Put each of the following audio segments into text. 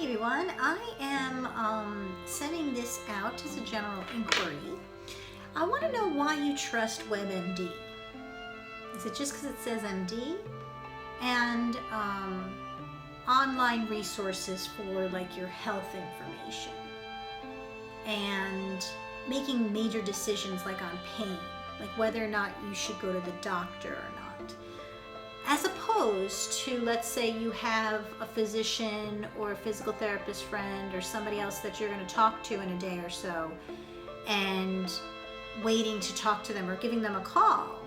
Hey everyone, I am sending this out as a general inquiry. I want to know why you trust WebMD. Is it just because it says MD? And online resources for like your health information and making major decisions like on pain, like whether or not you should go to the doctor or not. As opposed to, let's say you have a physician or a physical therapist friend or somebody else that you're going to talk to in a day or so, and waiting to talk to them or giving them a call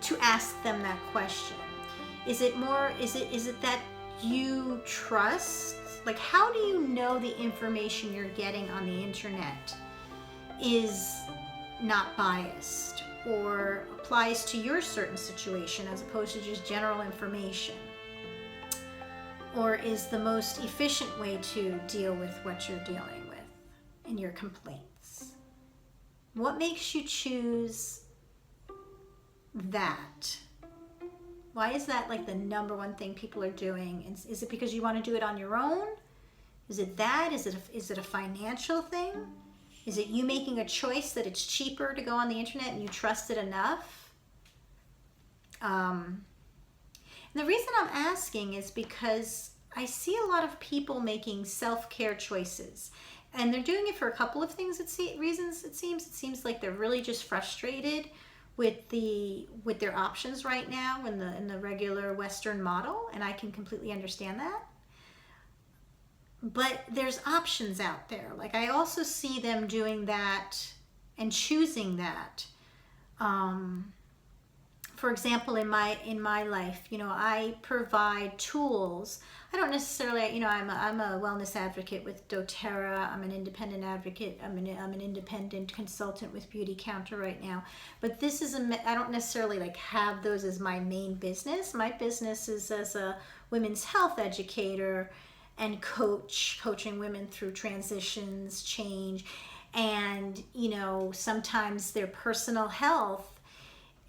to ask them that question. Is it that you trust? Like, how do you know the information you're getting on the internet is not biased or applies to your certain situation as opposed to just general information? Or is the most efficient way to deal with what you're dealing with in your complaints? What makes you choose that? Why is that like the number one thing people are doing? Is it because you want to do it on your own? Is it that? Is it a financial thing? Is it you making a choice that it's cheaper to go on the internet and you trust it enough? And the reason I'm asking is because I see a lot of people making self-care choices, and they're doing it for a couple of things. Reasons it seems like they're really just frustrated with their options right now in the regular Western model, and I can completely understand that. But there's options out there. Like, I also see them doing that and choosing that. For example, in my life, I provide tools. I don't necessarily, I'm a wellness advocate with doTERRA. I'm an independent advocate. I'm an independent consultant with Beautycounter right now. But this is I don't necessarily like have those as my main business. My business is as a women's health educator and coaching women through transitions, change, and sometimes their personal health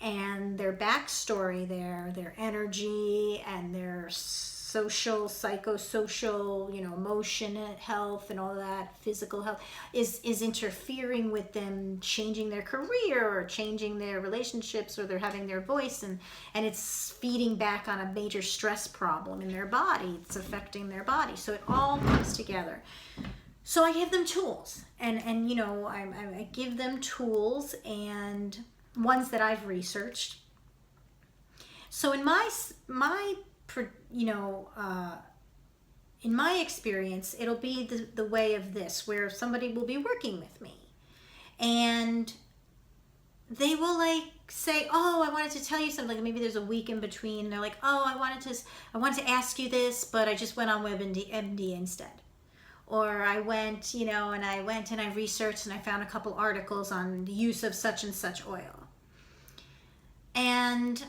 and their backstory, their energy and their psychosocial, emotion health and all that, physical health is interfering with them changing their career or changing their relationships, or they're having their voice, and it's feeding back on a major stress problem in their body. It's affecting their body. So it all comes together. So I give them tools, and I give them tools, and ones that I've researched. So in in my experience, it'll be the way of this, where somebody will be working with me and they will like say, oh, I wanted to tell you something. Like maybe there's a week in between. And they're like, oh, I wanted to ask you this, but I just went on WebMD instead. Or I went, and I researched and I found a couple articles on the use of such and such oil. And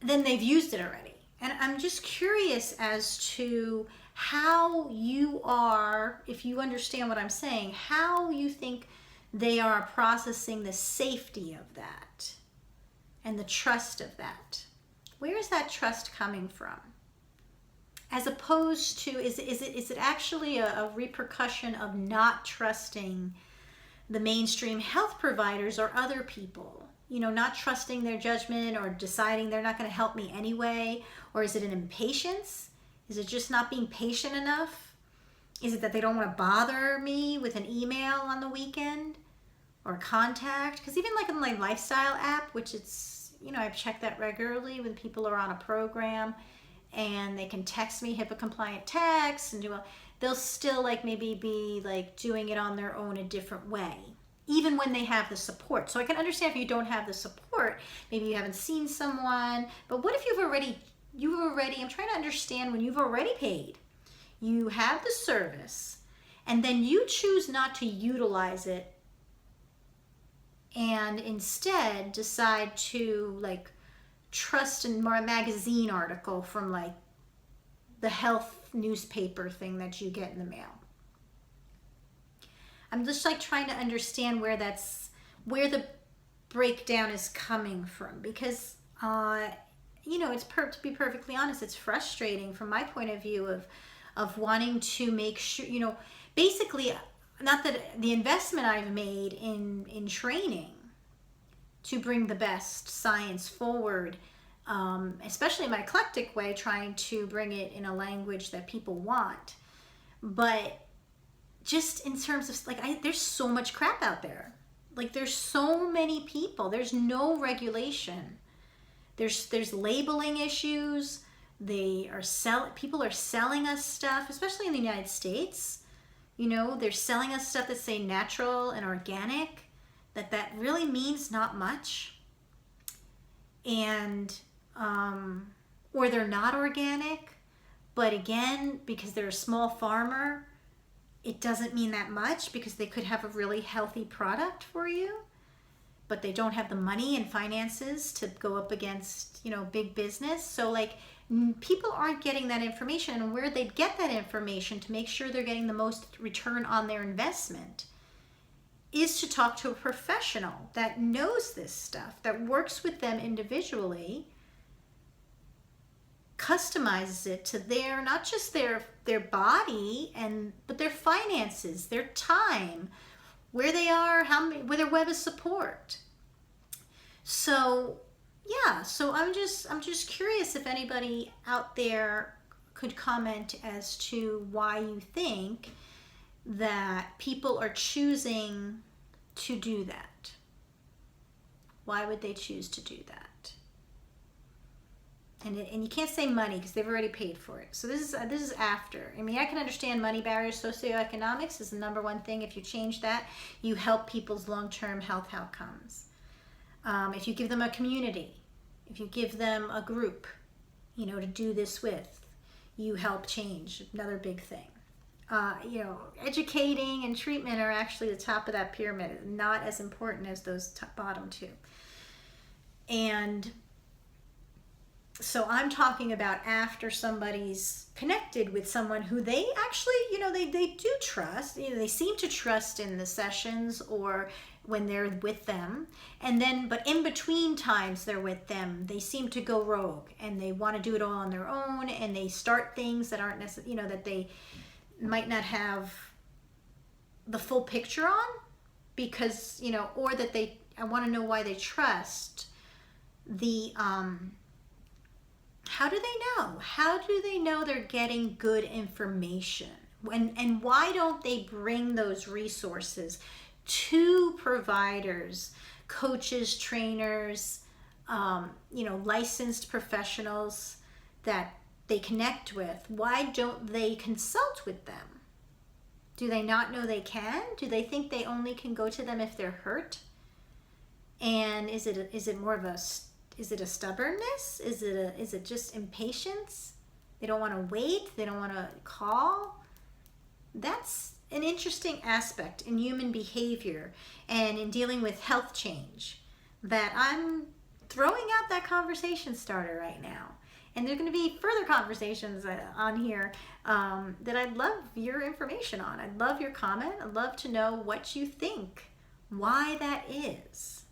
then they've used it already. And I'm just curious as to how you are, if you understand what I'm saying, how you think they are processing the safety of that and the trust of that. Where is that trust coming from? As opposed to, is it actually a repercussion of not trusting the mainstream health providers or other people? Not trusting their judgment or deciding they're not going to help me anyway? Or is it an impatience? Is it just not being patient enough? Is it that they don't want to bother me with an email on the weekend or contact? Because even like in my lifestyle app, which it's, I've checked that regularly when people are on a program and they can text me HIPAA compliant texts and they'll still like maybe be like doing it on their own a different way, even when they have the support. So I can understand if you don't have the support, maybe you haven't seen someone, but what if you've already, I'm trying to understand when you've already paid, you have the service, and then you choose not to utilize it and instead decide to like trust in a magazine article from like the health newspaper thing that you get in the mail. I'm just like trying to understand where the breakdown is coming from, because it's to be perfectly honest, it's frustrating from my point of view of wanting to make sure, basically, not that the investment I've made in training to bring the best science forward, especially in my eclectic way, trying to bring it in a language that people want. But just in terms of there's so much crap out there. Like, there's so many people. There's no regulation. There's labeling issues. People are selling us stuff, especially in the United States. They're selling us stuff that say natural and organic, that really means not much. And or they're not organic, but again, because they're a small farmer, it doesn't mean that much, because they could have a really healthy product for you, but they don't have the money and finances to go up against, big business. So people aren't getting that information, and where they'd get that information to make sure they're getting the most return on their investment is to talk to a professional that knows this stuff, that works with them individually, customizes it to not just their body, but their finances, their time, where they are, where their web of support. So yeah, so I'm just curious if anybody out there could comment as to why you think that people are choosing to do that. Why would they choose to do that? And you can't say money, because they've already paid for it. So this is after. I mean, I can understand money barriers. Socioeconomics is the number one thing. If you change that, you help people's long-term health outcomes. If you give them a community, if you give them a group, to do this with, you help change. Another big thing. Educating and treatment are actually the top of that pyramid, not as important as those bottom two. And so I'm talking about after somebody's connected with someone who they actually, they do trust. They seem to trust in the sessions or when they're with them. And then, but in between times they're with them, they seem to go rogue and they want to do it all on their own, and they start things that aren't necessarily, that they might not have the full picture on, because, or that I want to know why they trust the, how do they know? How do they know they're getting good information? And why don't they bring those resources to providers, coaches, trainers, licensed professionals that they connect with? Why don't they consult with them? Do they not know they can? Do they think they only can go to them if they're hurt? And is it more of a stubbornness? Is it just impatience? They don't want to wait. They don't want to call. That's an interesting aspect in human behavior and in dealing with health change that I'm throwing out that conversation starter right now. And there's going to be further conversations on here that I'd love your information on. I'd love your comment. I'd love to know what you think, why that is.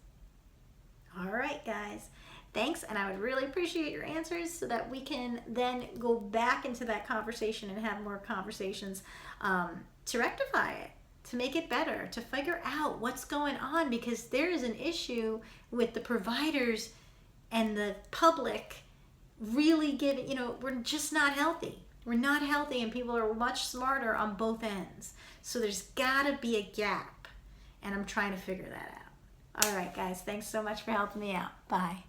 All right, guys. Thanks, and I would really appreciate your answers so that we can then go back into that conversation and have more conversations to rectify it, to make it better, to figure out what's going on, because there is an issue with the providers and the public really giving, we're just not healthy. We're not healthy, and people are much smarter on both ends. So there's got to be a gap, and I'm trying to figure that out. All right, guys, thanks so much for helping me out. Bye.